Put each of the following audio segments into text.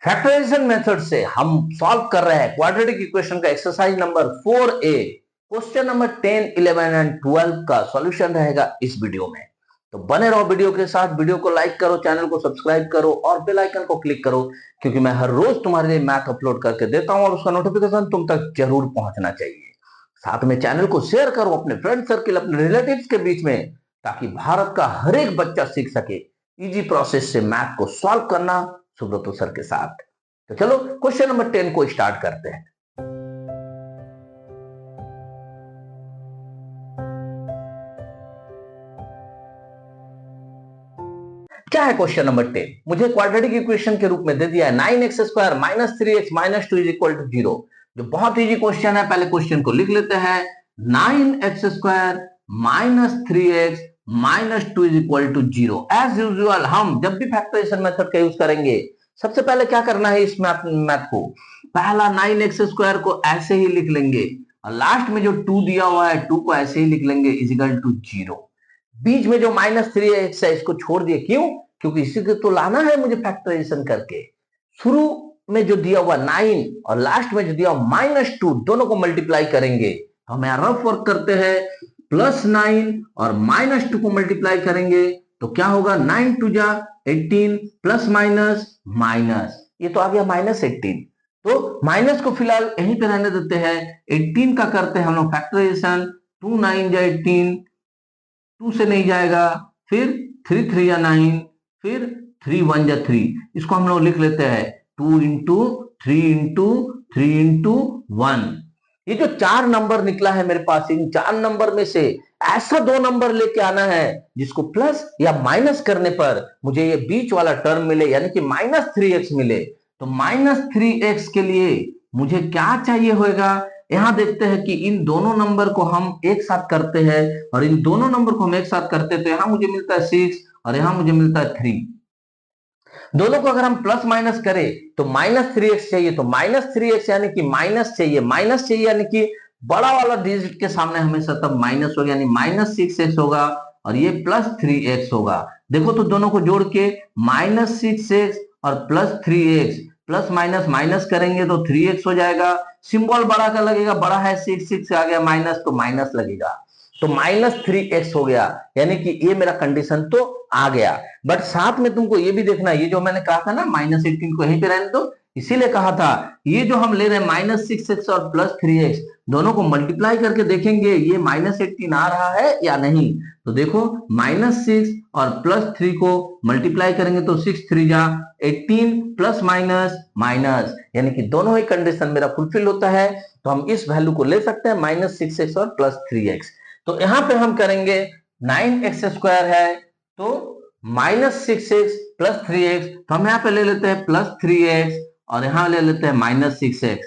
Factorisation method से हम solve कर रहे हैं क्वाड्रेटिक इक्वेशन का exercise number 4A। Question number 10, 11 and 12 का सॉल्यूशन रहेगा इस वीडियो में। तो बने रहो वीडियो के साथ। वीडियो को लाइक करो, चैनल को सब्सक्राइब करो और बेल आइकन को क्लिक करो, क्योंकि मैं हर रोज तुम्हारे लिए मैथ अपलोड करके देता हूं और उसका नोटिफिकेशन तुम तक जरूर पहुंचना चाहिए। साथ में चैनल को शेयर करो अपने फ्रेंड सर्किल, अपने रिलेटिव्स के बीच में, ताकि भारत का हर एक बच्चा सीख सके इजी प्रोसेस से मैथ को सॉल्व करना सुब्रतो सर के साथ। तो चलो क्वेश्चन नंबर 10 को स्टार्ट करते हैं। क्या है क्वेश्चन नंबर 10? मुझे क्वाड्रेटिक इक्वेशन के रूप में दे दिया है 9x² minus 3x minus 2 is equal to 0। जो बहुत इजी क्वेश्चन है, पहले क्वेश्चन को लिख लेते हैं। 9x² minus 3x minus 2 is equal to 0। As usual हम जब भी फैक्टराइजेशन मेथड का यूज करेंगे, सबसे पहले क्या करना है इस मैथ को, पहला 9x² को ऐसे ही लिख लेंगे और लास्ट में जो 2 दिया हुआ है 2 को ऐसे ही लिख लेंगे इज इक्वल टू 0। बीच में जो माइनस 3x है इसको छोड़ दिए, क्यों? क्योंकि इसी को तो लाना है मुझे फैक्टराइजेशन करके। शुरू में जो दिया हुआ 9 और लास्ट में जो दिया हुआ -2, दोनों को मल्टीप्लाई करेंगे। हम यहां रफ वर्क करते हैं, +9 और -2 को मल्टीप्लाई करेंगे तो क्या होगा, 9 2 जा 18 प्लस माइनस माइनस, ये तो आ गया -18। तो माइनस को फिलहाल यहीं पे रहने देते हैं। 18 का करते हैं हम लोग फैक्टराइजेशन, 2 9 जा 18, 2 से नहीं जाएगा, फिर 3 3 या 9, फिर 3 1 या 3। इसको हम लोग लिख लेते हैं 2 इंटू 3 इंटू 3 इंटू 1। ये जो 4 नंबर निकला है मेरे पास, इन 4 नंबर में से ऐसा 2 नंबर लेके आना है जिसको प्लस या माइनस करने पर मुझे ये बीच वाला टर्म मिले, यानी कि -3x मिले। तो -3x के लिए मुझे क्या चाहिए होगा, यहां देखते हैं कि इन दोनों नंबर को हम एक साथ करते हैं और इन दोनों नंबर को हम एक साथ करते हैं तो यहां मुझे मिलता है 6 और यहां मुझे मिलता है 3। दोनों को अगर हम प्लस माइनस करें तो -3x चाहिए, तो -3x यानी कि माइनस चाहिए यानी कि बड़ा वाला डिजिट के सामने हमेशा तब माइनस होगा, यानी -6x होगा और ये +3x होगा। देखो तो दोनों को जोड़ के -6x और +3x, प्लस माइनस माइनस करेंगे तो 3x हो जाएगा। सिंबल बड़ा का लगेगा, बड़ा है 6 से आ गया माइनस तो माइनस लगेगा, तो -3x हो गया, यानी कि ये मेरा कंडीशन तो आ गया। बट साथ में तुमको ये भी देखना, ये जो मैंने कहा था ना -18 को यहीं पे रहने दो, इसीलिए कहा था ये जो हम ले रहे हैं -6x और +3x, दोनों को मल्टीप्लाई करके देखेंगे ये -18 आ रहा है या नहीं। तो देखो -6 और +3 को मल्टीप्लाई करेंगे तो 6 3 जा 18 प्लस माइनस माइनस, यानी कि दोनों ही कंडीशन मेरा फुलफिल होता है। तो हम इस वैल्यू को ले सकते हैं -6x और +3x। तो यहां पे हम करेंगे 9x² है तो -6x प्लस 3x, तो हम यहां पे ले लेते हैं +3x और यहां ले लेते हैं -6x।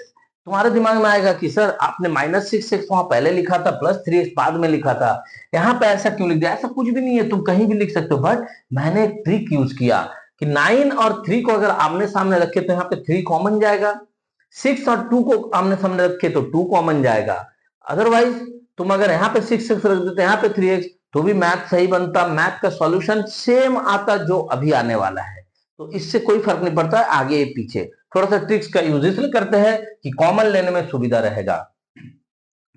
तुम्हारे दिमाग में आएगा कि सर आपने -6x वहां पहले लिखा था, +3x बाद में लिखा था, यहाँ पे ऐसा क्यों लिख दिया? ऐसा कुछ भी नहीं है, तुम कहीं भी लिख सकते हो, बट मैंने एक ट्रिक यूज किया कि 9 और 3 को अगर आमने सामने रखे तो यहाँ पे 3 कॉमन जाएगा, 6 और 2 को आमने सामने रखे तो 2 कॉमन जाएगा। अदरवाइज तुम अगर यहाँ पे 6x रख देते यहाँ पे 3x तो भी मैथ सही बनता, मैथ का सॉल्यूशन सेम आता जो अभी आने वाला है। तो इससे कोई फर्क नहीं पड़ता है आगे पीछे, थोड़ा सा ट्रिक्स का यूज इसलिए करते हैं कि कॉमन लेने में सुविधा रहेगा।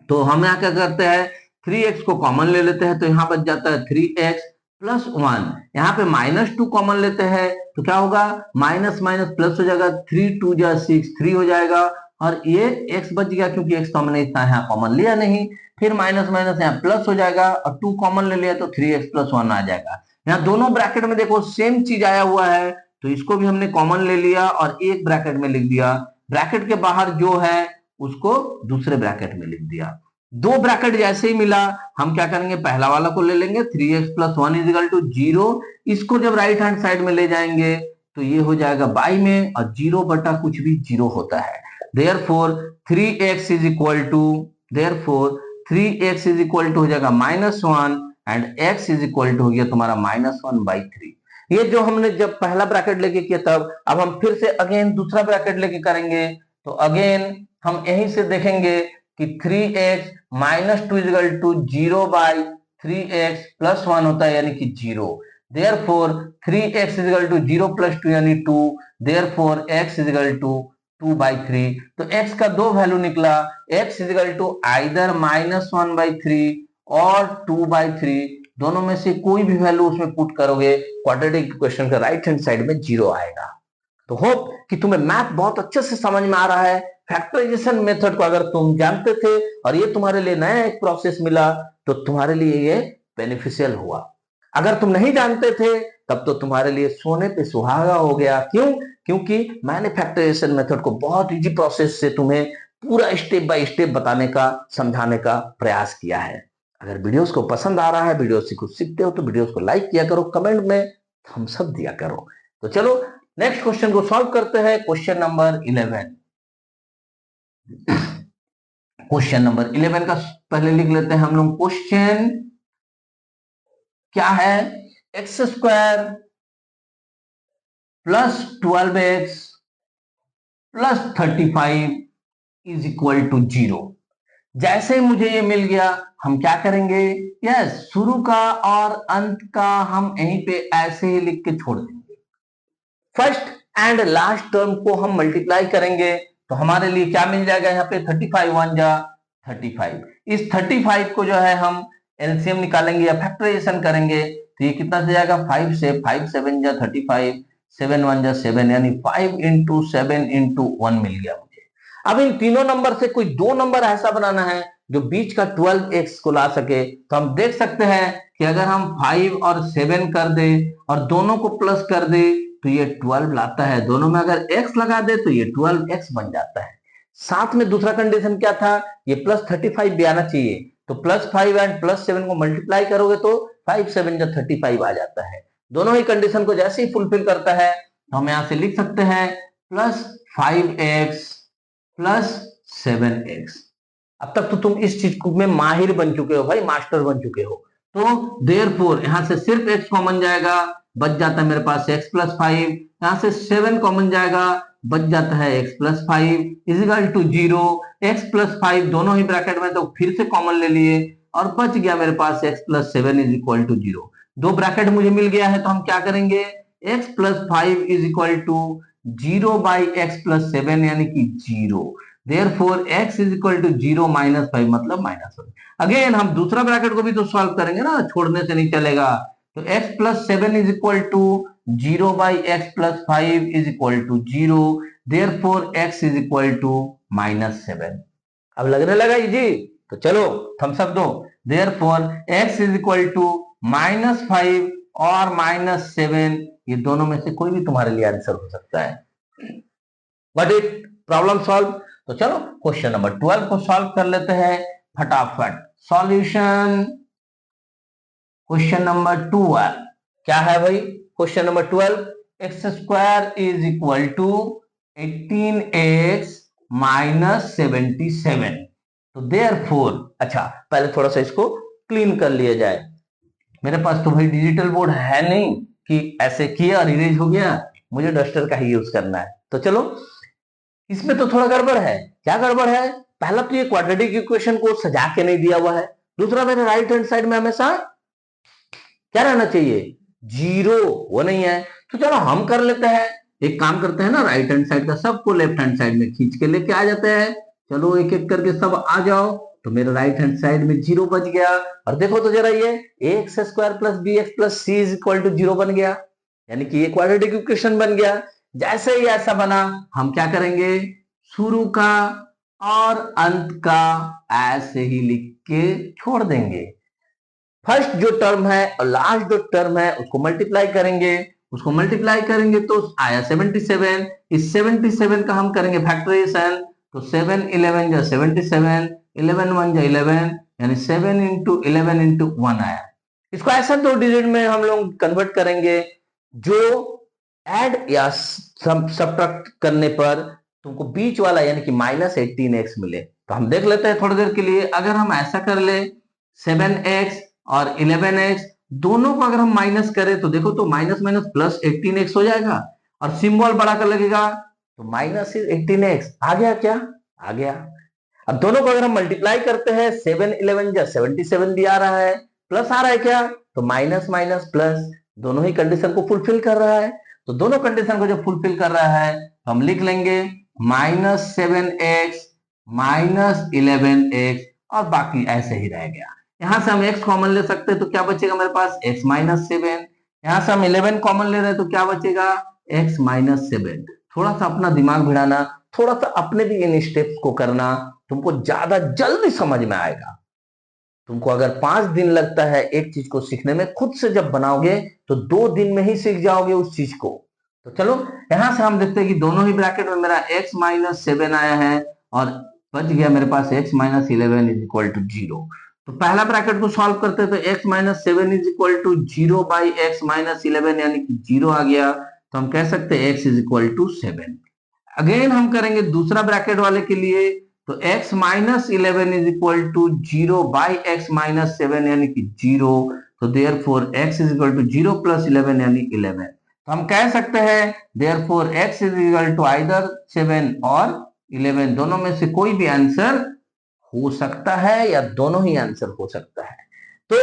तो हम यहाँ क्या करते हैं, 3x को कॉमन ले लेते हैं तो यहाँ बच जाता है 3x प्लस 1। यहाँ पे -2 कॉमन लेते हैं तो क्या होगा, माइनस माइनस प्लस हो जाएगा, 3 2 जा 6 3 हो जाएगा और ये x बच गया क्योंकि x तो हमने इतना यहाँ कॉमन लिया नहीं। फिर माइनस माइनस यहाँ प्लस हो जाएगा और 2 कॉमन ले लिया तो 3x प्लस 1 आ जाएगा। यहाँ दोनों ब्रैकेट में देखो सेम चीज आया हुआ है तो इसको भी हमने कॉमन ले लिया और एक ब्रैकेट में लिख दिया, ब्रैकेट के बाहर जो है उसको दूसरे ब्रैकेट में लिख दिया। दो ब्रैकेट जैसे ही मिला हम क्या करेंगे, पहला वाला को ले लेंगे 3x plus 1 is equal to 0। इसको जब राइट हैंड साइड में ले जाएंगे तो ये हो जाएगा बाई में और 0 बटा कुछ भी 0 होता है। Therefore 3x is equal to, therefore 3x is equal to हो जाएगा -1 and x is equal to हो गया तुम्हारा -1/3। ये जो हमने जब पहला ब्रैकेट लेके किया तब, अब हम फिर से अगेन दूसरा ब्रैकेट लेके करेंगे तो अगेन हम यहीं से देखेंगे कि 3x -2 equal to 0/3x plus 1 होता है यानी कि 0। Therefore 3x equal to 0 plus 2 यानी 2, therefore x is equal to 2/3। तो x का दो वैल्यू निकला, x is equal to either -1/3 और 2/3, दोनों में से कोई भी वैल्यू उसमें पुट करोगे, क्वाड्रेटिक इक्वेशन का राइट हैंड साइड में 0 आएगा। तो होप कि तुम्हें मैथ बहुत अच्छे से समझ में आ रहा है। फैक्टराइजेशन मेथड को अगर तुम जानते थे और ये तुम्हारे लिए नया एक प्रोसेस मिला तो तुम्हारे लिए ये बेनिफिशियल हुआ। अगर तुम नहीं जानते थे तब तो तुम्हारे लिए सोने पे सुहागा हो गया। क्यों? क्योंकि मैंने फैक्टराइजेशन मेथड को बहुत इजी प्रोसेस से तुम्हें पूरा स्टेप बाय स्टेप बताने का, समझाने का प्रयास किया है। अगर वीडियोस को पसंद आ रहा है, वीडियो से कुछ सीखते हो तो वीडियोस को लाइक किया करो, कमेंट में थम्स अप दिया करो। तो चलो नेक्स्ट क्वेश्चन को सॉल्व करते हैं। Question number 11। क्वेश्चन नंबर 11 का पहले लिख लेते हैं हम लोग। क्वेश्चन क्या है? X square plus 12x plus 35 is equal to 0। जैसे ही मुझे ये मिल गया हम क्या करेंगे? यस, शुरू का और अंत का हम यहीं पे ऐसे ही लिख के छोड़ देंगे। फर्स्ट एंड लास्ट टर्म को हम मल्टीप्लाई करेंगे तो हमारे लिए क्या मिल जाएगा? यहाँ पे 35 1 जा 35। इस 35 को जो है हम एलसीएम निकालेंगे या फैक्टराइजेशन करेंगे तो ये कितना से जाएगा? 5 से 5 7 जा 35, 7 1 जा 7, यानी 5 इंटू 7 इंटू 1 मिल गया मुझे। अब इन तीनों नंबर से कोई दो नंबर ऐसा बनाना है जो बीच का 12x को ला सके। तो हम देख सकते हैं कि अगर हम 5 और 7 कर दे और दोनों को प्लस कर दे तो ये 12 लाता है। दोनों में अगर x लगा दे तो ये 12x बन जाता है। साथ में दूसरा कंडीशन क्या था? ये प्लस 35 भी आना चाहिए। तो +5 एंड +7 को मल्टीप्लाई करोगे तो 5 7 जा 35 आ जाता है। दोनों ही कंडीशन को जैसे ही फुलफिल करता है तो हम यहां से लिख सकते हैं +5x प्लस 7x। अब तक तो तुम इस चीज में माहिर बन चुके हो भाई, मास्टर बन चुके हो। तो देयरफॉर यहां से सिर्फ x कॉमन जाएगा, बच जाता है मेरे पास x प्लस 5। यहां से 7 कॉमन जाएगा, बच जाता है x plus 5 is equal to 0। x plus 5 दोनों ही ब्रैकेट में तो फिर से कॉमन ले लिए और बच गया मेरे पास x plus 7 is equal to 0। दो ब्रैकेट मुझे मिल गया है तो हम क्या करेंगे? x plus 5 is equal to 0 by x plus 7 यानी कि 0। Therefore x is equal to 0 minus 5 मतलब -1। अगेन हम दूसरा ब्रैकेट को भी तो सॉल्व करेंगे ना, छोड़ने से नहीं चलेगा। तो x plus 7 is equal to 0 by x plus 5 is equal to 0। Therefore x is equal to -7। अब लगने लगा इजी? तो चलो थम्स अप दो। Therefore x is equal to -5 और -7, ये दोनों में से कोई भी तुम्हारे लिए आंसर हो सकता है। But it problem solve. तो चलो क्वेश्चन नंबर 12 को सॉल्व कर लेते हैं फटाफट। सॉल्यूशन क्वेश्चन नंबर 12 क्या है भाई? Question number 12, x square is equal to 18x minus 77। तो देयरफॉर, अच्छा पहले थोड़ा सा इसको क्लीन कर लिया जाए। मेरे पास तो भाई डिजिटल बोर्ड है नहीं कि ऐसे किया और इरेज हो गया, मुझे डस्टर का ही यूज करना है। तो चलो इसमें तो थोड़ा गड़बड़ है। क्या गड़बड़ है? पहला तो ये क्वाड्रेटिक इक्वेशन को सजा के नहीं दिया हुआ है। दूसरा, मेरे राइट हैंड साइड में हमेशा क्या रहना चाहिए? 0, वो नहीं है। तो चलो हम कर लेते हैं, एक काम करते हैं ना, राइट हैंड साइड का सबको लेफ्ट हैंड साइड में खींच के लेके आ जाते हैं। चलो एक एक करके सब आ जाओ। तो मेरे राइट हैंड साइड में 0 बच गया। और देखो तो जरा, ये x square plus b x plus c is equal to 0 बन गया, यानी कि ये क्वाड्रेटिक इक्वेशन बन गया। जैसे ही ऐसा बना हम क्या करेंगे? शुरू का और अंत का ऐसे ही लिख के छोड़ देंगे। फर्स्ट जो टर्म है और लास्ट जो टर्म है उसको मल्टीप्लाई करेंगे। उसको मल्टीप्लाई करेंगे तो आया 77। इस 77 का हम करेंगे फैक्टराइजेशन। तो 7 11 जा 77, 11 1 जा 11, यानी 7 इंटू 11 इंटू 1 आया। इसको ऐसा दो डिजिट में हम लोग कन्वर्ट करेंगे जो ऐड या सब्ट्रैक्ट करने पर तुमको बीच वाला यानी कि -18x मिले। तो हम देख लेते हैं थोड़ी देर के लिए। अगर हम ऐसा कर ले 7x और 11x दोनों को अगर हम माइनस करें तो देखो तो माइनस माइनस प्लस 18x हो जाएगा और सिंबल बड़ा कर लगेगा तो -18x आ गया। क्या आ गया? अब दोनों को अगर हम मल्टीप्लाई करते हैं 7 11 जा 77 भी आ रहा है, प्लस आ रहा है क्या? तो माइनस माइनस प्लस दोनों ही कंडीशन को फुलफिल कर रहा है। तो दोनों कंडीशन को जो फुलफिल कर रहा है तो हम लिख लेंगे -7x -11x और बाकी ऐसे ही रह गया। यहां से हम x कॉमन ले सकते हैं तो क्या बचेगा मेरे पास x -7। यहां से हम 11 कॉमन ले रहे हैं तो क्या बचेगा x -7। थोड़ा सा अपना दिमाग भिड़ाना, थोड़ा सा अपने भी इन स्टेप्स को करना, तुमको ज्यादा जल्दी समझ में आएगा। तुमको अगर 5 दिन लगता है एक चीज को सीखने में, खुद से जब बनाओगे तो 2 दिन में ही सीख जाओगे उस चीज को। तो चलो यहां से हम देखते हैं कि दोनों ही ब्रैकेट में मेरा x -7 आया है और बच गया मेरे पास x -11 इज इक्वल टू 0। तो पहला ब्रैकेट को सॉल्व करते हैं तो x -7 is equal to 0 by x -11 यानी कि 0 आ गया। तो हम कह सकते हैं x is equal to 7। Again हम करेंगे दूसरा ब्रैकेट वाले के लिए, तो x -11 is equal to 0 by x -7 यानी कि 0। तो therefore x is equal to 0 plus 11 यानी 11। तो हम कह सकते हैं therefore x is equal to either 7 और 11, दोनों में से कोई भी आंसर हो सकता है या दोनों ही आंसर हो सकता है। तो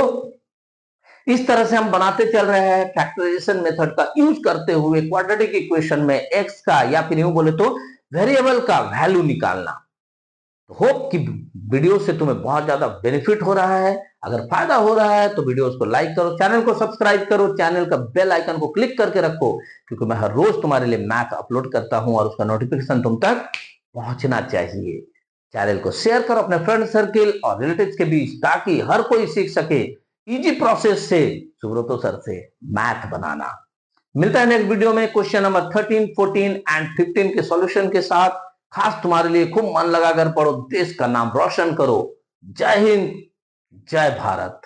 इस तरह से हम बनाते चल रहे हैं फैक्टराइजेशन मेथड का यूज करते हुए क्वाड्रेटिक इक्वेशन में x का या फिर यूं बोले तो वेरिएबल का वैल्यू निकालना। तो होप कि वीडियो से तुम्हें बहुत ज्यादा बेनिफिट हो रहा है। अगर फायदा हो रहा है तो वीडियोस को लाइक करो, चैनल को सब्सक्राइब करो, चैनल का बेल आइकन को क्लिक करके रखो, क्योंकि मैं हर रोज तुम्हारे लिए मैथ अपलोड करता हूं और उसका नोटिफिकेशन तुम तक पहुंचना चाहिए। चैनल को शेयर करो अपने फ्रेंड सर्किल और रिलेटिव्स के बीच, ताकि हर कोई सीख सके इजी प्रोसेस से सुब्रतो सर से मैथ बनाना। मिलता है नेक्स्ट वीडियो में क्वेश्चन नंबर 13, 14 एंड 15 के सॉल्यूशन के साथ। खास तुम्हारे लिए खूब मन लगाकर पढ़ो, देश का नाम रोशन करो। जय हिंद, जय भारत।